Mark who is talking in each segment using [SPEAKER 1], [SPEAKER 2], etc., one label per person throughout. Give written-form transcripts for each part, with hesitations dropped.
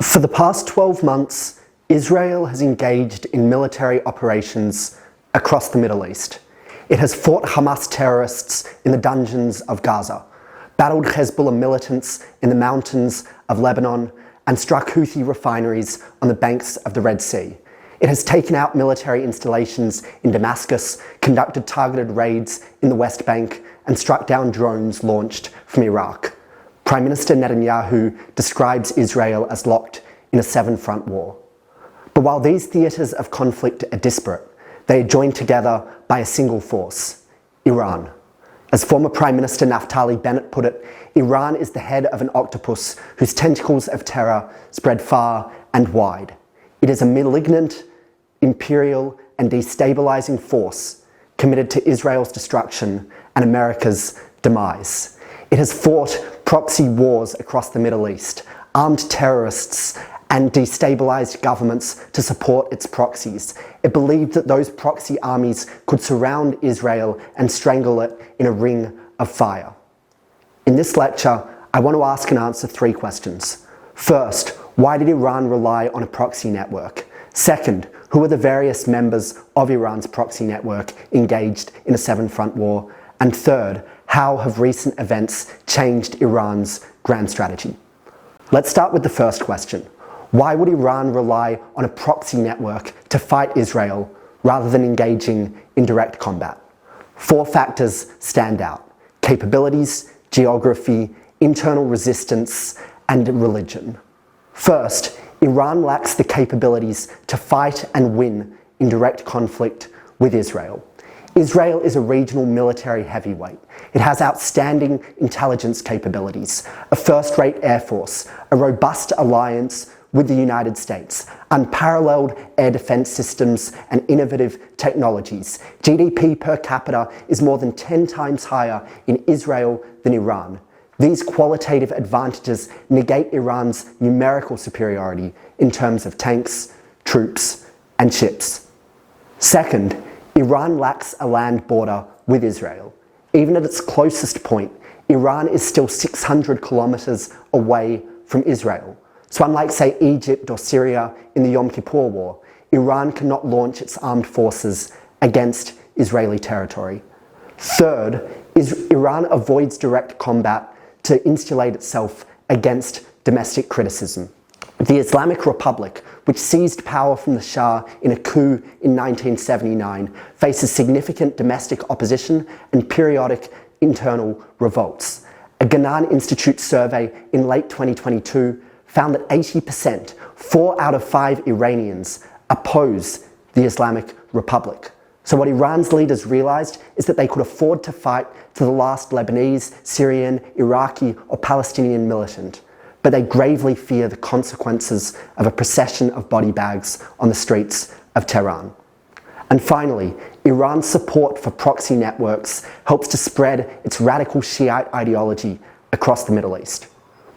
[SPEAKER 1] For the past 12 months, Israel has engaged in military operations across the Middle East. It has fought Hamas terrorists in the dungeons of Gaza, battled Hezbollah militants in the mountains of Lebanon, and struck Houthi refineries on the banks of the Red Sea. It has taken out military installations in Damascus, conducted targeted raids in the West Bank, and struck down drones launched from Iraq. Prime Minister Netanyahu describes Israel as locked in a seven-front war. But while these theatres of conflict are disparate, they are joined together by a single force: Iran. As former Prime Minister Naftali Bennett put it, Iran is the head of an octopus whose tentacles of terror spread far and wide. It is a malignant, imperial, and destabilizing force committed to Israel's destruction and America's demise. It has fought proxy wars across the Middle East, armed terrorists, and destabilized governments to support its proxies. It believed that those proxy armies could surround Israel and strangle it in a ring of fire. In this lecture, I want to ask and answer three questions. First, why did Iran rely on a proxy network? Second, who are the various members of Iran's proxy network engaged in a seven-front war? And third, how have recent events changed Iran's grand strategy? Let's start with the first question. Why would Iran rely on a proxy network to fight Israel rather than engaging in direct combat? Four factors stand out: capabilities, geography, internal resistance, and religion. First, Iran lacks the capabilities to fight and win in direct conflict with Israel. Israel is a regional military heavyweight. It has outstanding intelligence capabilities, a first-rate air force, a robust alliance with the United States, unparalleled air defense systems, and innovative technologies. GDP per capita is more than 10 times higher in Israel than Iran. These qualitative advantages negate Iran's numerical superiority in terms of tanks, troops, and ships. Second, Iran lacks a land border with Israel. Even at its closest point, Iran is still 600 kilometers away from Israel. So unlike, say, Egypt or Syria in the Yom Kippur War, Iran cannot launch its armed forces against Israeli territory. Third, Iran avoids direct combat to insulate itself against domestic criticism. The Islamic Republic, which seized power from the Shah in a coup in 1979, faces significant domestic opposition and periodic internal revolts. A Ghanan Institute survey in late 2022 found that 80%, 4 out of 5 Iranians, oppose the Islamic Republic. So what Iran's leaders realized is that they could afford to fight to the last Lebanese, Syrian, Iraqi, or Palestinian militant, but they gravely fear the consequences of a procession of body bags on the streets of Tehran. And finally, Iran's support for proxy networks helps to spread its radical Shiite ideology across the Middle East.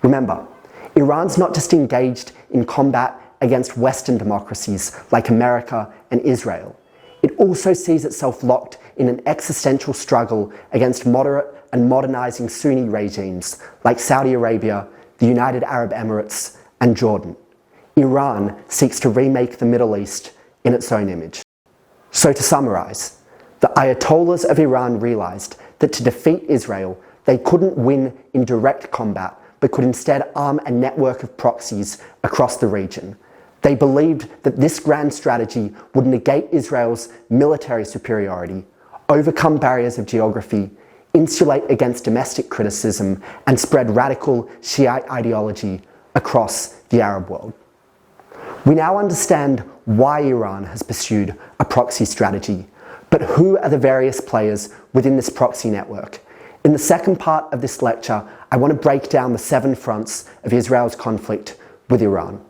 [SPEAKER 1] Remember, Iran's not just engaged in combat against Western democracies like America and Israel. It also sees itself locked in an existential struggle against moderate and modernizing Sunni regimes like Saudi Arabia, the United Arab Emirates, and Jordan. Iran seeks to remake the Middle East in its own image. So to summarize, the Ayatollahs of Iran realized that to defeat Israel, they couldn't win in direct combat, but could instead arm a network of proxies across the region. They believed that this grand strategy would negate Israel's military superiority, overcome barriers of geography, insulate against domestic criticism, and spread radical Shiite ideology across the Arab world. We now understand why Iran has pursued a proxy strategy, but who are the various players within this proxy network? In the second part of this lecture, I want to break down the 7 fronts of Israel's conflict with Iran.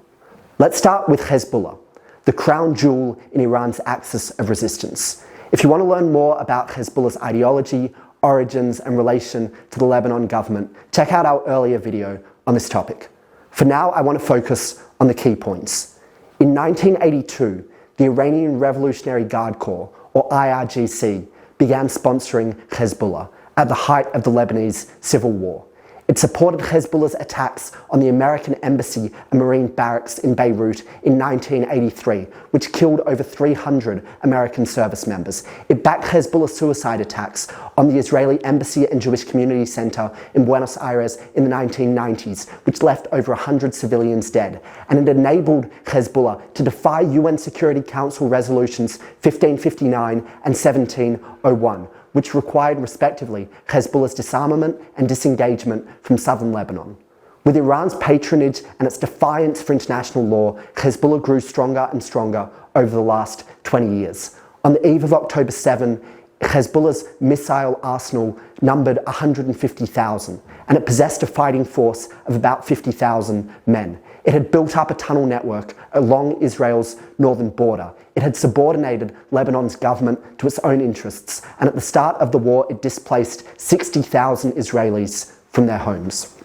[SPEAKER 1] Let's start with Hezbollah, the crown jewel in Iran's axis of resistance. If you want to learn more about Hezbollah's ideology, origins, and relation to the Lebanon government, check out our earlier video on this topic. For now, I want to focus on the key points. In 1982, the Iranian Revolutionary Guard Corps, or IRGC, began sponsoring Hezbollah at the height of the Lebanese civil war. It supported Hezbollah's attacks on the American embassy and marine barracks in Beirut in 1983, which killed over 300 American service members. It backed Hezbollah suicide attacks on the Israeli embassy and Jewish community center in Buenos Aires in the 1990s, which left over 100 civilians dead. And it enabled Hezbollah to defy UN Security Council resolutions 1559 and 1701, which required, respectively, Hezbollah's disarmament and disengagement from southern Lebanon. With Iran's patronage and its defiance for international law, Hezbollah grew stronger and stronger over the last 20 years. On the eve of October 7, Hezbollah's missile arsenal numbered 150,000, and it possessed a fighting force of about 50,000 men. It had built up a tunnel network along Israel's northern border. It had subordinated Lebanon's government to its own interests, and at the start of the war, it displaced 60,000 Israelis from their homes.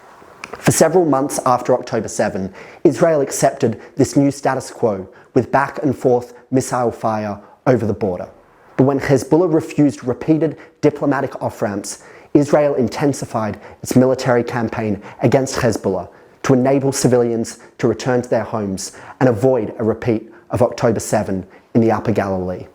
[SPEAKER 1] For several months after October 7, Israel accepted this new status quo with back and forth missile fire over the border. But when Hezbollah refused repeated diplomatic off-ramps, Israel intensified its military campaign against Hezbollah to enable civilians to return to their homes and avoid a repeat of October 7 in the Upper Galilee.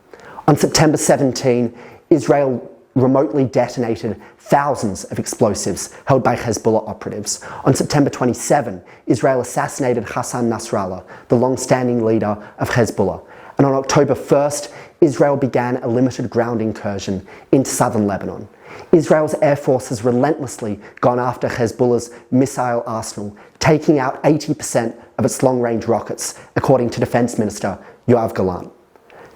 [SPEAKER 1] On September 17, Israel remotely detonated thousands of explosives held by Hezbollah operatives. On September 27, Israel assassinated Hassan Nasrallah, the long-standing leader of Hezbollah. And on October 1st, Israel began a limited ground incursion into southern Lebanon. Israel's air force has relentlessly gone after Hezbollah's missile arsenal, taking out 80% of its long-range rockets, according to Defense Minister Yoav Gallant.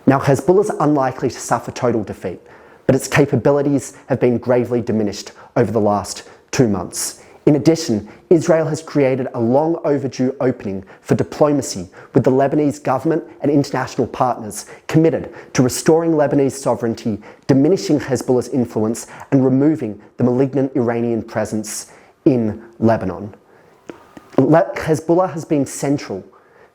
[SPEAKER 1] Now, Hezbollah is unlikely to suffer total defeat, but its capabilities have been gravely diminished over the last 2 months. In addition, Israel has created a long overdue opening for diplomacy with the Lebanese government and international partners committed to restoring Lebanese sovereignty, diminishing Hezbollah's influence, and removing the malignant Iranian presence in Lebanon. Hezbollah has been central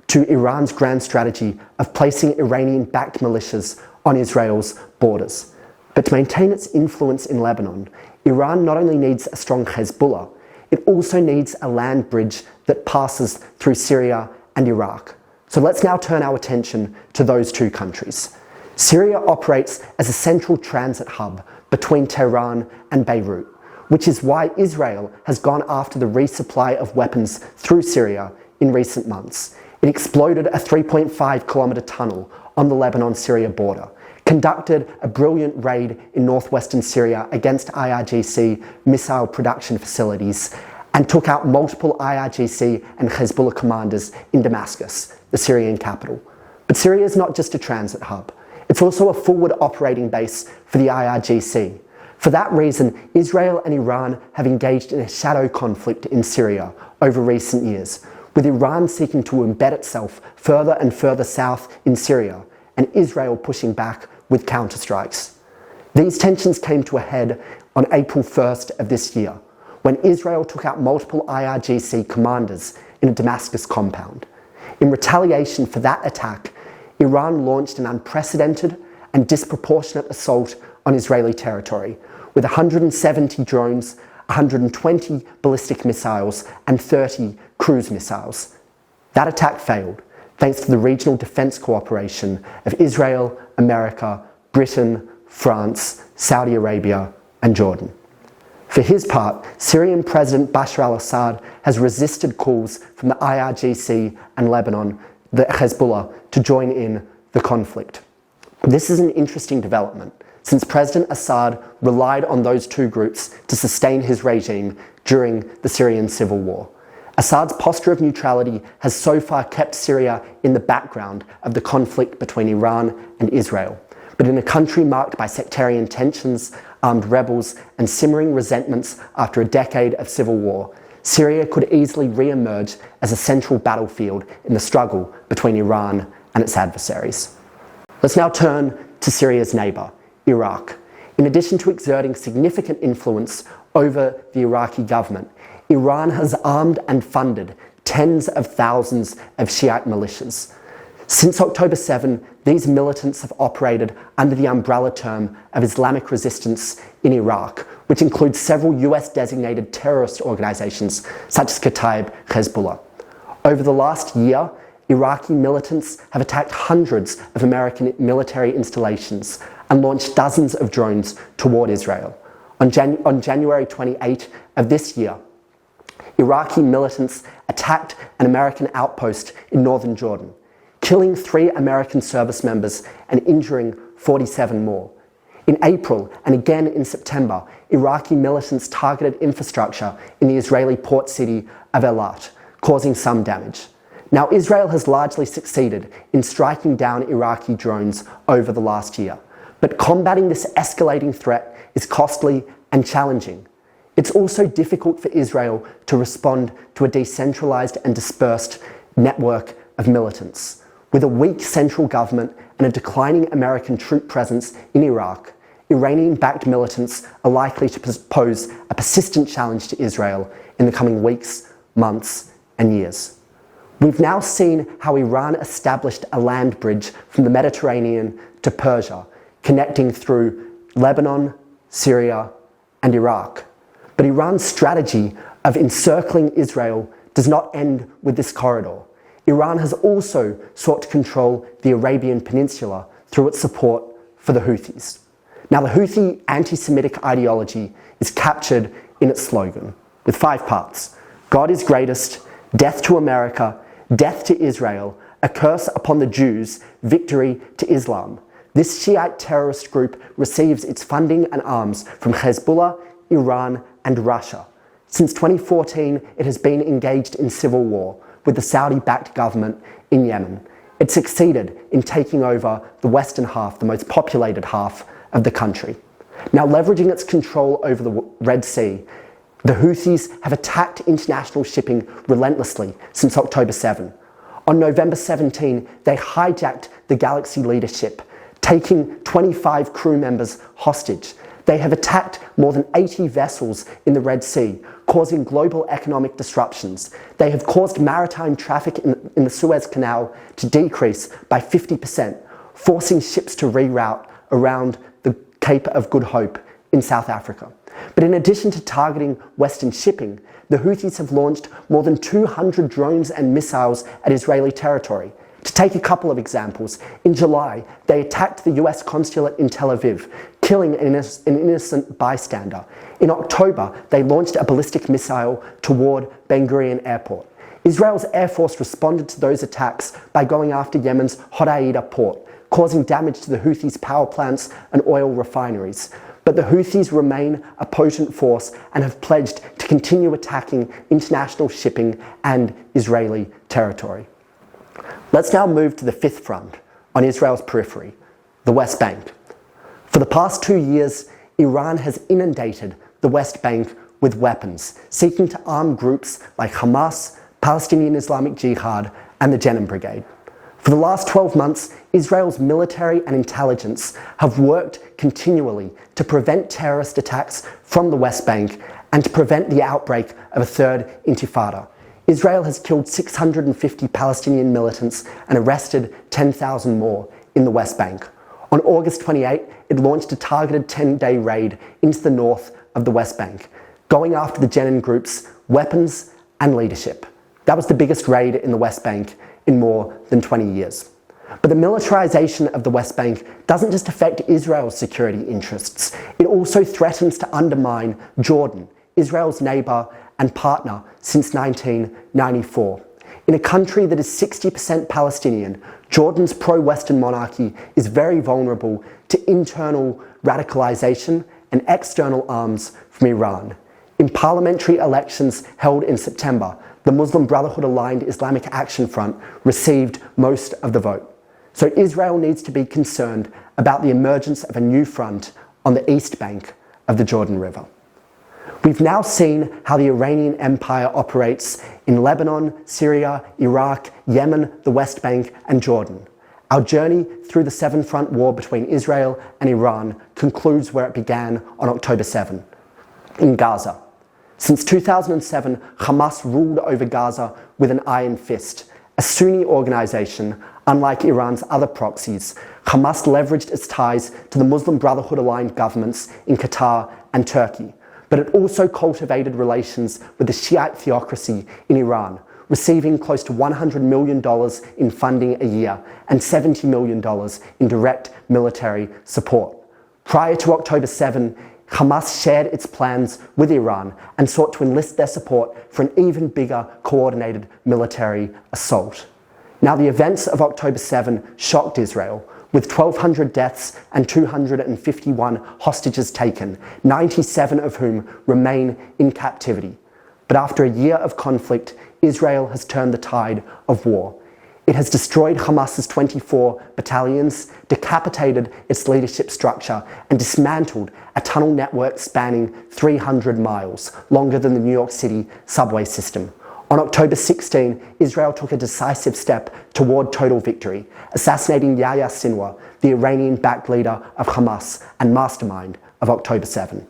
[SPEAKER 1] to Iran's grand strategy of placing Iranian-backed militias on Israel's borders. But to maintain its influence in Lebanon, Iran not only needs a strong Hezbollah, it also needs a land bridge that passes through Syria and Iraq. So let's now turn our attention to those two countries. Syria operates as a central transit hub between Tehran and Beirut, which is why Israel has gone after the resupply of weapons through Syria in recent months. It exploded a 3.5-kilometer tunnel on the Lebanon-Syria border, conducted a brilliant raid in northwestern Syria against IRGC missile production facilities, and took out multiple IRGC and Hezbollah commanders in Damascus, the Syrian capital. But Syria is not just a transit hub. It's also a forward operating base for the IRGC. For that reason, Israel and Iran have engaged in a shadow conflict in Syria over recent years, with Iran seeking to embed itself further and further south in Syria, and Israel pushing back with counterstrikes. These tensions came to a head on April 1st of this year, when Israel took out multiple IRGC commanders in a Damascus compound. In retaliation for that attack, Iran launched an unprecedented and disproportionate assault on Israeli territory, with 170 drones, 120 ballistic missiles, and 30 cruise missiles. That attack failed, thanks to the regional defense cooperation of Israel, America, Britain, France, Saudi Arabia, and Jordan. For his part, Syrian President Bashar al-Assad has resisted calls from the IRGC and Lebanon, the Hezbollah, to join in the conflict. This is an interesting development, since President Assad relied on those two groups to sustain his regime during the Syrian civil war. Assad's posture of neutrality has so far kept Syria in the background of the conflict between Iran and Israel. But in a country marked by sectarian tensions, armed rebels, and simmering resentments after a decade of civil war, Syria could easily re-emerge as a central battlefield in the struggle between Iran and its adversaries. Let's now turn to Syria's neighbour, Iraq. In addition to exerting significant influence over the Iraqi government, Iran has armed and funded tens of thousands of Shiite militias. Since October 7, these militants have operated under the umbrella term of Islamic resistance in Iraq, which includes several US-designated terrorist organizations such as Kataib Hezbollah. Over the last year, Iraqi militants have attacked hundreds of American military installations and launched dozens of drones toward Israel. On January 28 of this year, Iraqi militants attacked an American outpost in northern Jordan, killing 3 American service members and injuring 47 more. In April and again in September, Iraqi militants targeted infrastructure in the Israeli port city of Eilat, causing some damage. Now, Israel has largely succeeded in striking down Iraqi drones over the last year, but combating this escalating threat is costly and challenging. It's also difficult for Israel to respond to a decentralized and dispersed network of militants. With a weak central government and a declining American troop presence in Iraq, Iranian-backed militants are likely to pose a persistent challenge to Israel in the coming weeks, months, and years. We've now seen how Iran established a land bridge from the Mediterranean to Persia, connecting through Lebanon, Syria, and Iraq. But Iran's strategy of encircling Israel does not end with this corridor. Iran has also sought to control the Arabian Peninsula through its support for the Houthis. Now, the Houthi anti-Semitic ideology is captured in its slogan, with 5 parts: God is greatest, death to America, death to Israel, a curse upon the Jews, victory to Islam. This Shiite terrorist group receives its funding and arms from Hezbollah, Iran, and Russia. Since 2014, it has been engaged in civil war with the Saudi-backed government in Yemen. It succeeded in taking over the western half, the most populated half of the country. Now, leveraging its control over the Red Sea, the Houthis have attacked international shipping relentlessly since October 7. On November 17, they hijacked the Galaxy leadership, taking 25 crew members hostage. They have attacked more than 80 vessels in the Red Sea, causing global economic disruptions. They have caused maritime traffic in the Suez Canal to decrease by 50%, forcing ships to reroute around the Cape of Good Hope in South Africa. But in addition to targeting Western shipping, the Houthis have launched more than 200 drones and missiles at Israeli territory. To take a couple of examples, in July, they attacked the US consulate in Tel Aviv, killing an innocent bystander. In October, they launched a ballistic missile toward Ben Gurion Airport. Israel's Air Force responded to those attacks by going after Yemen's Hodeida port, causing damage to the Houthis' power plants and oil refineries. But the Houthis remain a potent force and have pledged to continue attacking international shipping and Israeli territory. Let's now move to the 5th front on Israel's periphery, the West Bank. For the past 2 years, Iran has inundated the West Bank with weapons, seeking to arm groups like Hamas, Palestinian Islamic Jihad, and the Jenin Brigade. For the last 12 months, Israel's military and intelligence have worked continually to prevent terrorist attacks from the West Bank and to prevent the outbreak of a third intifada. Israel has killed 650 Palestinian militants and arrested 10,000 more in the West Bank. On August 28, it launched a targeted 10-day raid into the north of the West Bank, going after the Jenin group's weapons and leadership. That was the biggest raid in the West Bank in more than 20 years. But the militarization of the West Bank doesn't just affect Israel's security interests, it also threatens to undermine Jordan, Israel's neighbor and partner since 1994. In a country that is 60% Palestinian, Jordan's pro-Western monarchy is very vulnerable to internal radicalization and external arms from Iran. In parliamentary elections held in September, the Muslim Brotherhood-aligned Islamic Action Front received most of the vote. So Israel needs to be concerned about the emergence of a new front on the east bank of the Jordan River. We've now seen how the Iranian Empire operates in Lebanon, Syria, Iraq, Yemen, the West Bank, and Jordan. Our journey through the seven-front war between Israel and Iran concludes where it began on October 7, in Gaza. Since 2007, Hamas ruled over Gaza with an iron fist. A Sunni organization, Unlike Iran's other proxies, Hamas leveraged its ties to the Muslim Brotherhood-aligned governments in Qatar and Turkey, but it also cultivated relations with the Shiite theocracy in Iran, receiving close to $100 million in funding a year and $70 million in direct military support. Prior to October 7, Hamas shared its plans with Iran and sought to enlist their support for an even bigger coordinated military assault. Now, the events of October 7 shocked Israel, with 1,200 deaths and 251 hostages taken, 97 of whom remain in captivity. But after a year of conflict, Israel has turned the tide of war. It has destroyed Hamas's 24 battalions, decapitated its leadership structure, and dismantled a tunnel network spanning 300 miles, longer than the New York City subway system. On October 16, Israel took a decisive step toward total victory, assassinating Yahya Sinwar, the Iranian-backed leader of Hamas and mastermind of October 7.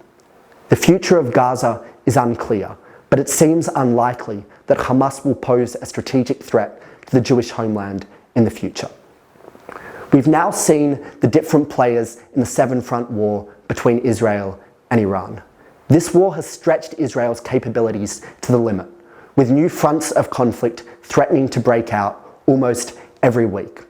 [SPEAKER 1] The future of Gaza is unclear, but it seems unlikely that Hamas will pose a strategic threat to the Jewish homeland in the future. We've now seen the different players in the seven-front war between Israel and Iran. This war has stretched Israel's capabilities to the limit, with new fronts of conflict threatening to break out almost every week.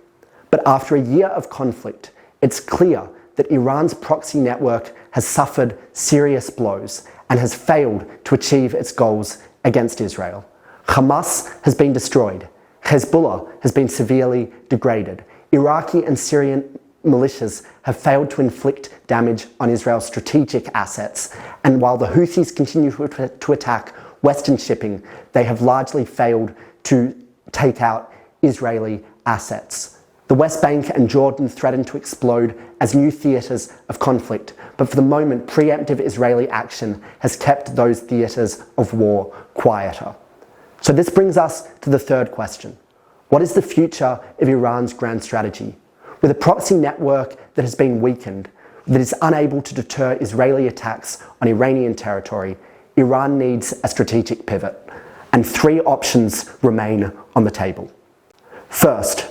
[SPEAKER 1] But after a year of conflict, it's clear that Iran's proxy network has suffered serious blows and has failed to achieve its goals against Israel. Hamas has been destroyed. Hezbollah has been severely degraded. Iraqi and Syrian militias have failed to inflict damage on Israel's strategic assets, and while the Houthis continue to attack Western shipping, they have largely failed to take out Israeli assets. The West Bank and Jordan threaten to explode as new theatres of conflict, but for the moment, preemptive Israeli action has kept those theatres of war quieter. So this brings us to the third question. What is the future of Iran's grand strategy? With a proxy network that has been weakened, that is unable to deter Israeli attacks on Iranian territory, Iran needs a strategic pivot, and three options remain on the table. First,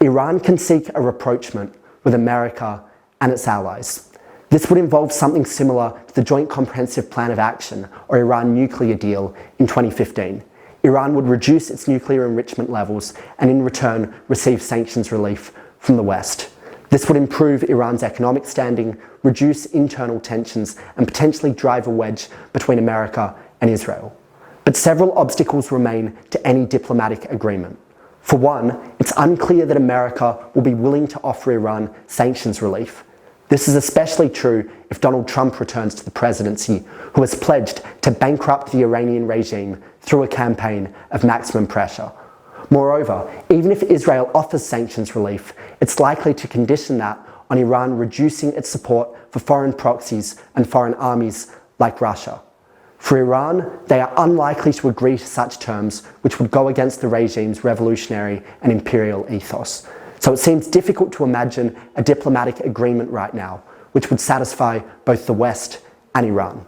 [SPEAKER 1] Iran can seek a rapprochement with America and its allies. This would involve something similar to the Joint Comprehensive Plan of Action, or Iran nuclear deal, in 2015. Iran would reduce its nuclear enrichment levels and in return receive sanctions relief from the West. This would improve Iran's economic standing, reduce internal tensions, and potentially drive a wedge between America and Israel. But several obstacles remain to any diplomatic agreement. For one, it's unclear that America will be willing to offer Iran sanctions relief. This is especially true if Donald Trump returns to the presidency, who has pledged to bankrupt the Iranian regime through a campaign of maximum pressure. Moreover, even if Israel offers sanctions relief, it's likely to condition that on Iran reducing its support for foreign proxies and foreign armies like Russia. For Iran, they are unlikely to agree to such terms, which would go against the regime's revolutionary and imperial ethos. So it seems difficult to imagine a diplomatic agreement right now, which would satisfy both the West and Iran.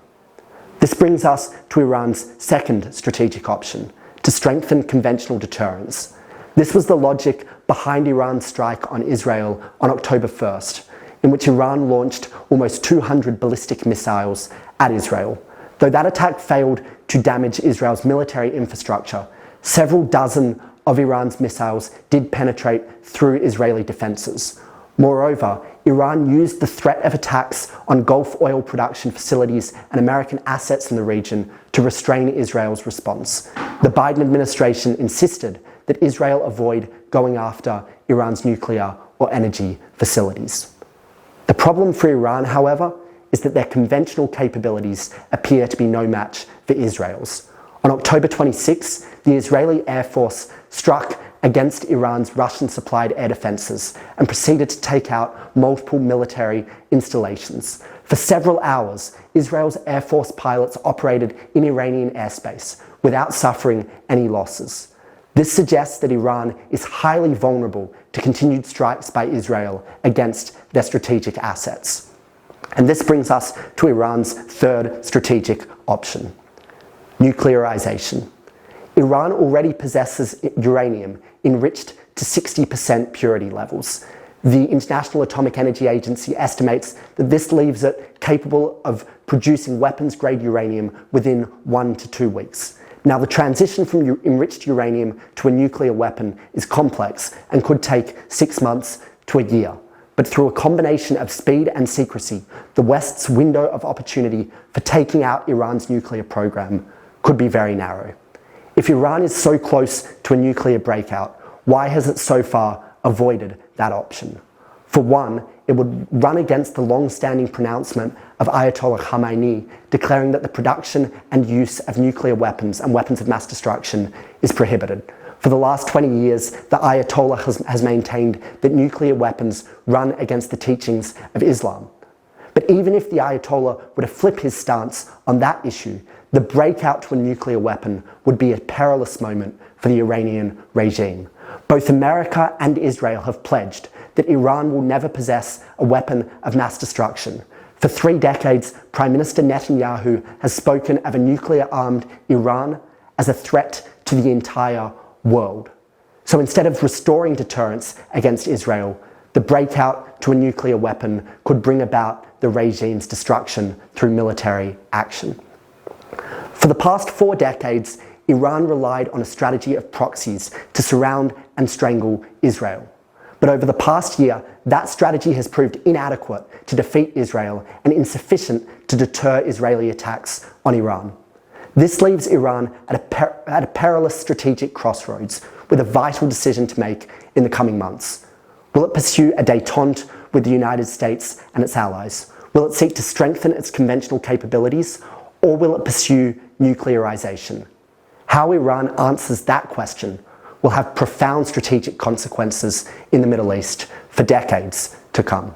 [SPEAKER 1] This brings us to Iran's second strategic option, to strengthen conventional deterrence. This was the logic behind Iran's strike on Israel on October 1st, in which Iran launched almost 200 ballistic missiles at Israel. Though that attack failed to damage Israel's military infrastructure, several dozen of Iran's missiles did penetrate through Israeli defenses. Moreover, Iran used the threat of attacks on Gulf oil production facilities and American assets in the region to restrain Israel's response. The Biden administration insisted that Israel avoid going after Iran's nuclear or energy facilities. The problem for Iran, however, is that their conventional capabilities appear to be no match for Israel's. On October 26, the Israeli Air Force struck against Iran's Russian-supplied air defenses and proceeded to take out multiple military installations. For several hours, Israel's Air Force pilots operated in Iranian airspace without suffering any losses. This suggests that Iran is highly vulnerable to continued strikes by Israel against their strategic assets. And this brings us to Iran's third strategic option: nuclearization. Iran already possesses uranium enriched to 60% purity levels. The International Atomic Energy Agency estimates that this leaves it capable of producing weapons-grade uranium within 1 to 2 weeks. Now, the transition from enriched uranium to a nuclear weapon is complex and could take 6 months to a year. But through a combination of speed and secrecy, the West's window of opportunity for taking out Iran's nuclear program could be very narrow. If Iran is so close to a nuclear breakout, why has it so far avoided that option? For one, it would run against the long-standing pronouncement of Ayatollah Khamenei declaring that the production and use of nuclear weapons and weapons of mass destruction is prohibited. For the last 20 years, the Ayatollah has maintained that nuclear weapons run against the teachings of Islam. But even if the Ayatollah were to flip his stance on that issue, the breakout to a nuclear weapon would be a perilous moment for the Iranian regime. Both America and Israel have pledged that Iran will never possess a weapon of mass destruction. For 3 decades, Prime Minister Netanyahu has spoken of a nuclear-armed Iran as a threat to the entire world. So instead of restoring deterrence against Israel, the breakout to a nuclear weapon could bring about the regime's destruction through military action. For the past 4 decades, Iran relied on a strategy of proxies to surround and strangle Israel. But over the past year, that strategy has proved inadequate to defeat Israel and insufficient to deter Israeli attacks on Iran. This leaves Iran at a perilous strategic crossroads with a vital decision to make in the coming months. Will it pursue a détente with the United States and its allies? Will it seek to strengthen its conventional capabilities? Or will it pursue nuclearization? How Iran answers that question will have profound strategic consequences in the Middle East for decades to come.